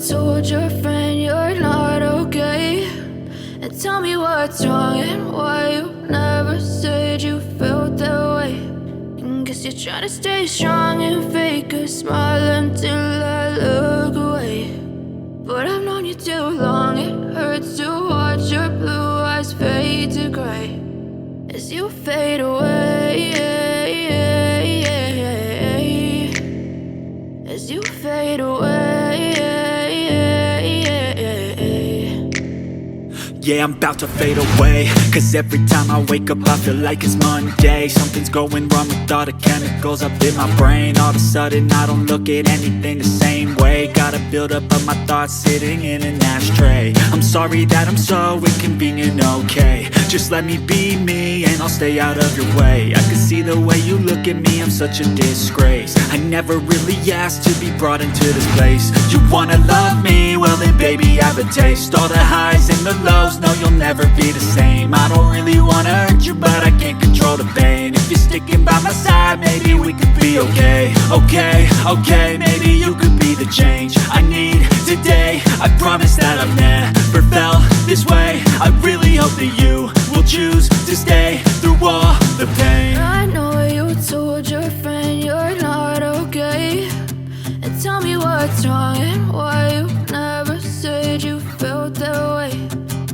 told your friend you're not okay? And tell me what's wrong and why you never said you felt that way. And guess you're trying to stay strong and fake a smile until I look away. But I've known you too long, it hurts to watch your blue eyes fade to gray as you fade away, as you fade away. Yeah, I'm about to fade away, cause every time I wake up I feel like it's Monday. Something's going wrong with all the chemicals up in my brain. All of a sudden I don't look at anything the same way. Gotta build up of my thoughts sitting in an ashtray. I'm sorry that I'm so inconvenient, okay? Just let me be me and I'll stay out of your way. I can see the way you look at me, I'm such a disgrace. I never really asked to be brought into this place. You wanna love me? Well then baby have a taste. All the highs and the lows, no you'll never be the same. I don't really wanna hurt you but I can't control the pain. If you're sticking by my side maybe we could be okay. Okay, maybe you could be the change I need today. I promise that I've never felt this way. I really hope that you will choose to stay through all the pain. I know you told your friend you're not okay. And tell me what's wrong and why you never said you felt that way.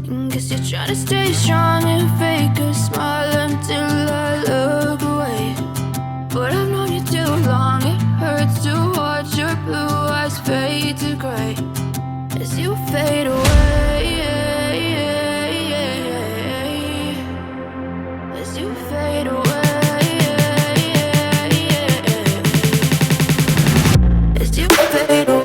And guess you're trying to stay strong and fake a smile until I look away. But I've known you too long, it hurts to watch your blue eyes fade to gray as you fade away, as you fade away, as you fade away.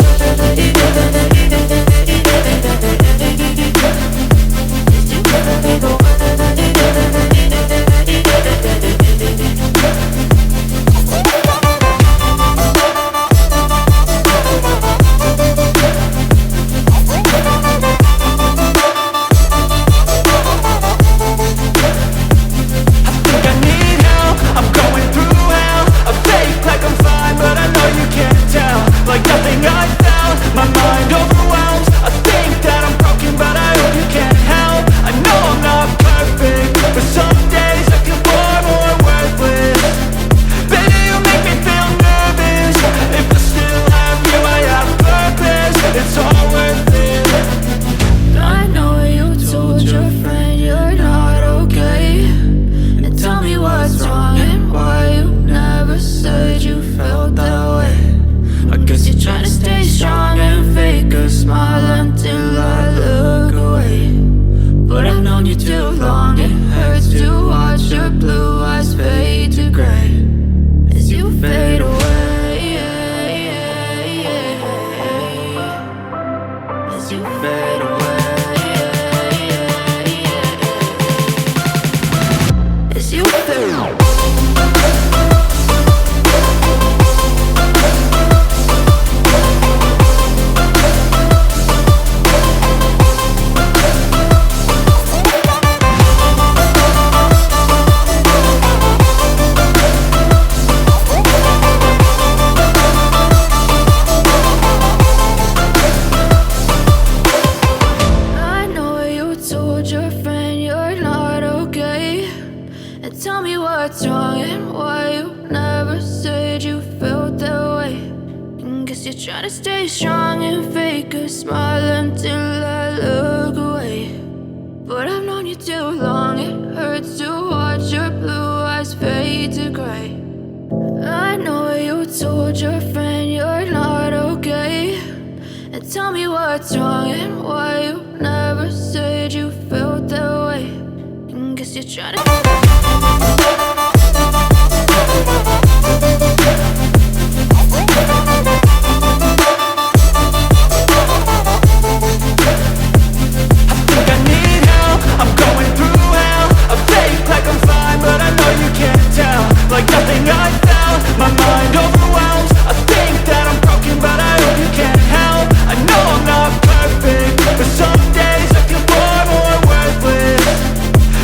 Try to stay strong and fake a smile until I look away. But I've known you too long, it hurts to watch your blue eyes fade to gray. I know you told your friend you're not okay. And tell me what's wrong and why you never said you felt that way. And guess you're trying to like nothing I felt, my mind overwhelmed. I think that I'm broken, but I hope you can't help. I know I'm not perfect, but some days I feel bored or worthless.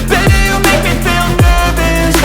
Baby, you make me feel nervous.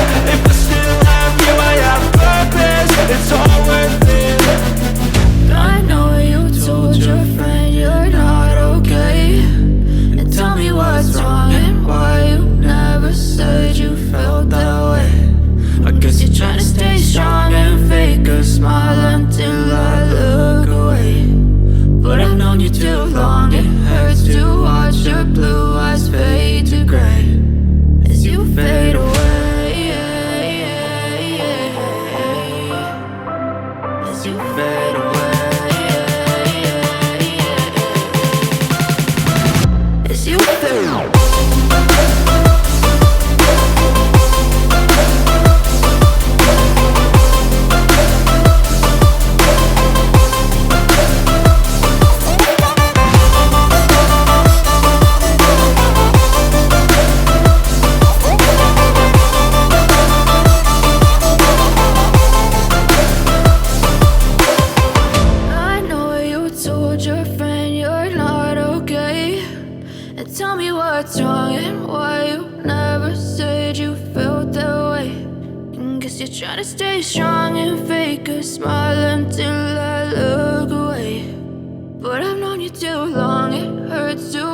tell me what's wrong and why you never said you felt that way. And guess you're trying to stay strong and fake a smile until I look away. But I've known you too long, it hurts to